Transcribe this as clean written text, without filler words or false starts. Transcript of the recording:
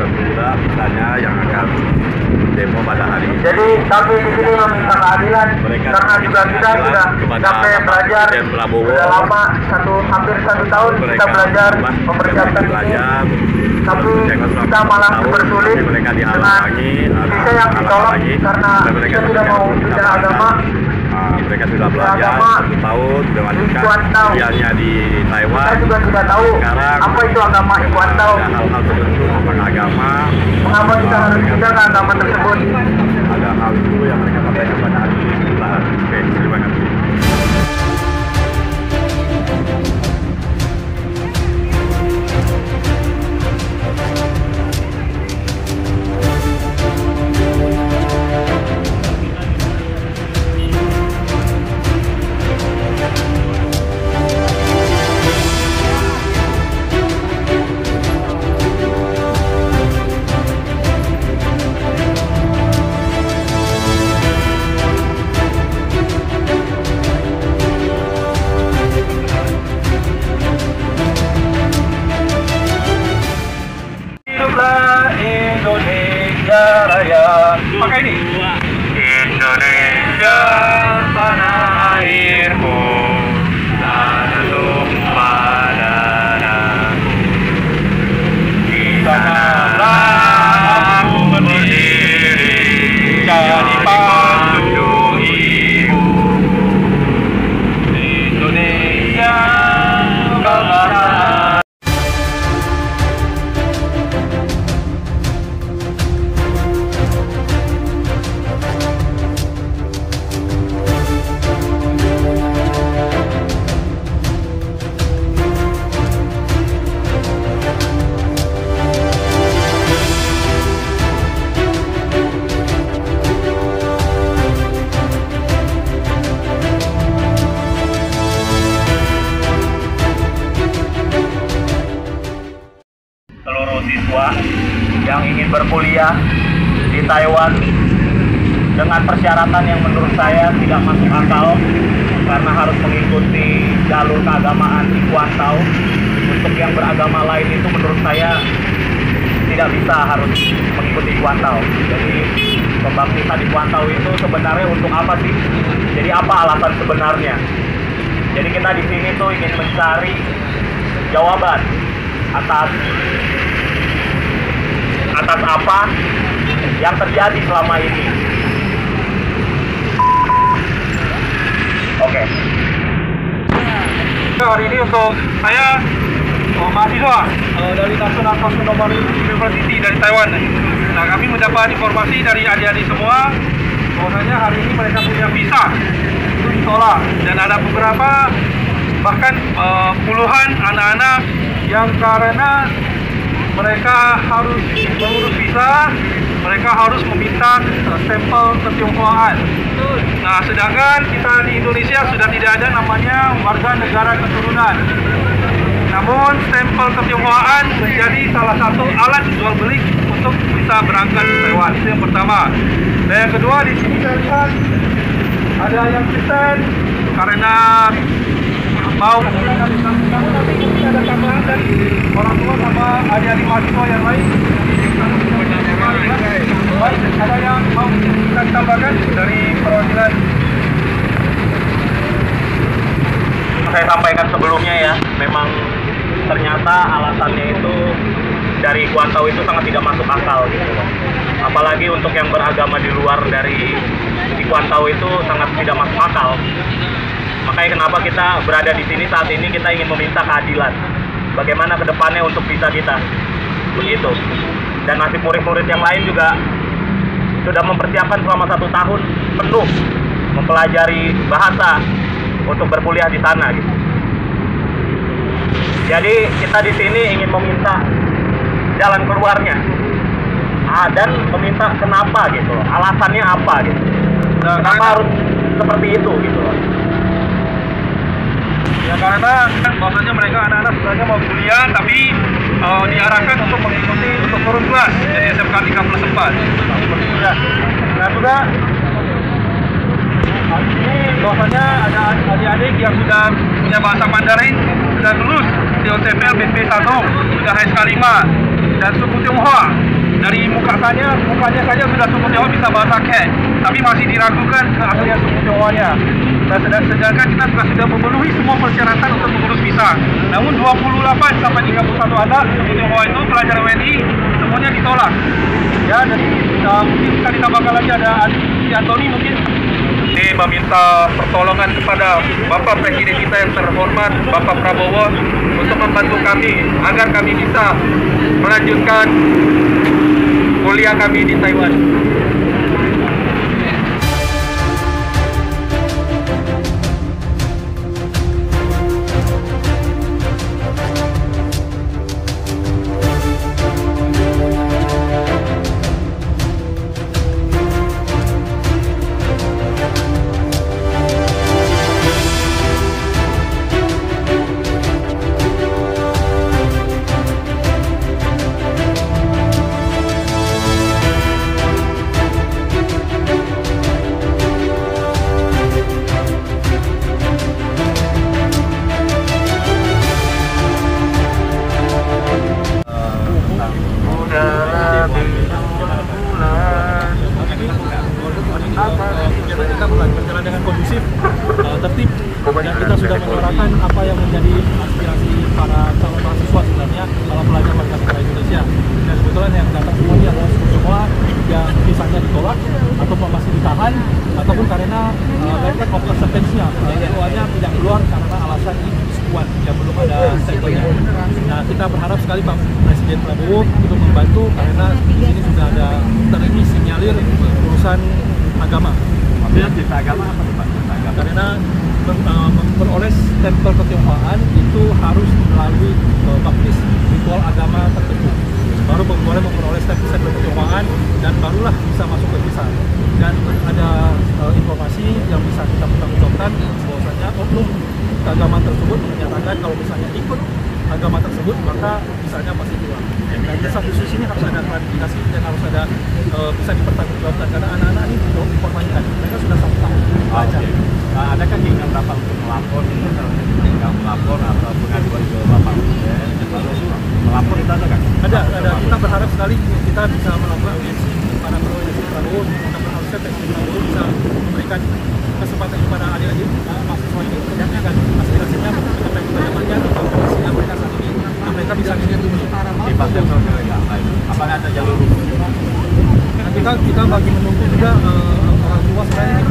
tertunda misalnya yang akan demo pada hari ini. Jadi kami di sini meminta keadilan karena juga kita sudah sampai belajar sudah lama hampir satu tahun kita belajar mempersiapkan ini, tapi kita malah bersulit dengan visa yang ditolak karena kita sudah mau pindah agama. Mereka sudah belajar 1 tahun, sudah lanjutkan kuliahnya di Taiwan. Kita juga sudah tahu sekarang apa itu agama Ikuantao. Ada hal-hal tertentu tentang agama. Mengapa kita harus pindah ke agama tersebut? Ada hal itu yang mereka sampaikan pada hari ini. Oke, terima kasih. Indonesia Raya. Pakai ini. Indonesia tanah airku, tanah tumpah darahku. Di sanalah aku berdiri, jadi pandu ibu. Indonesia kebanggaan. Seluruh siswa yang ingin berkuliah di Taiwan dengan persyaratan yang menurut saya tidak masuk akal karena harus mengikuti jalur keagamaan Ikuantao. Untuk yang beragama lain itu menurut saya tidak bisa harus mengikuti Ikuantao. Jadi pembaptisan Ikuantao itu sebenarnya untuk apa sih? Jadi apa alasan sebenarnya? Jadi kita di sini tuh ingin mencari jawaban atas apa yang terjadi selama ini. Oke. Hari ini untuk saya mahasiswa dari National Consumer University dari Taiwan. Nah, kami mendapat informasi dari adik-adik semua bahwasanya hari ini mereka punya visa itu ditolak dan ada beberapa bahkan puluhan anak-anak yang karena mereka harus mengurus visa, mereka harus meminta stempel ketionghoaan. Nah, sedangkan kita di Indonesia sudah tidak ada namanya warga negara keturunan. Namun stempel ketionghoaan menjadi salah satu alat jual beli untuk bisa berangkat ke Taiwan. Itu yang pertama. Dan yang kedua, di sini saya lihat ada yang Kristen karena mau namun nanti mungkin ada tambahan dari orang tua sama adik-adik mahasiswa yang lain. Baik, ada yang mau kita tambahkan dari perwakilan? Saya sampaikan sebelumnya ya, memang ternyata alasannya itu dari Ikuantao itu sangat tidak masuk akal gitu. Apalagi untuk yang beragama di luar dari Ikuantao itu sangat tidak masuk akal. Makanya kenapa kita berada di sini saat ini, kita ingin meminta keadilan. Bagaimana ke depannya untuk visa kita. Begitu. Dan nasib murid-murid yang lain juga sudah mempersiapkan selama 1 tahun penuh mempelajari bahasa untuk berkuliah di sana gitu. Jadi kita di sini ingin meminta jalan keluarnya. Dan meminta kenapa gitu. Alasannya apa gitu. Kenapa harus seperti itu gitu. Ya karena bahwasanya mereka anak-anak sebenarnya mau kuliah tapi diarahkan untuk mengikuti untuk turun kelas jadi SMK 3+4. Nah sudah ini bahwasanya ada adik-adik yang sudah punya bahasa Mandarin sudah lulus di OTPL BP1 sudah HSK 5 dan suku Tionghoa dari mukanya saja sudah suku Tionghoa bisa bahasa Khmer, tapi masih diragukan keaslian suku Tionghoanya. Sedangkan kita sudah memenuhi semua persyaratan untuk mengurus visa. Namun 28 sampai 31 anak suku Tionghoa itu pelajar WNI semuanya ditolak. Ya, jadi mungkin bisa ditambahkan lagi ada Adi Antoni mungkin. Ini meminta pertolongan kepada Bapak Presiden kita yang terhormat, Bapak Prabowo, untuk membantu kami agar kami bisa melanjutkan kuliah kami di Taiwan. Kita berjalan dengan kondusif, tertib, dan kita sudah menyuarakan apa yang menjadi aspirasi para calon mahasiswa sebenarnya, para pelajar Pancasila Indonesia. Dan kebetulan yang datang semuanya adalah semua yang visanya ditolak ataupun masih ditahan, ataupun karena letter of acceptance-nya tidak keluar karena alasan kuat yang belum ada statementnya. Nah, kita berharap sekali Pak Presiden Prabowo untuk membantu karena di sini sudah ada tersinyalir urusan agama. Maksudnya cinta agama apa Pak? Karena memperoleh stempel ketionghoaan itu harus melalui baptis ritual agama tertentu. Baru boleh memperoleh stempel ketionghoaan dan barulah bisa masuk ke visa. Dan ada informasi yang bisa kita pertanggungjawabkan bahwasanya oknum agama tersebut menyatakan kalau misalnya ikut agama tersebut maka visanya pasti keluar. Dan di satu sisi ini harus ada klarifikasi dan harus ada bisa dipertanggungjawabkan karena anak-anak ini belum dipermainkan, mereka sudah satu tahun belajar. Adakah keinginan Bapak untuk melapor, misalnya melapor atau pengaduan ke Bapak Presiden, melapor itu ada kan? Ada. Kita berharap sekali kita bisa melakukan audiensi kepada Presiden Prabowo, harusnya Presiden Prabowo bisa memberikan kesempatan kepada adik-adik mahasiswa ini menyampaikan aspirasinya apa yang bertanya atau kondisinya mereka saat ini, nah mereka bisa dilindungi. Apakah ada jalur hukum? Kita bagi menunggu juga orang tua sebenarnya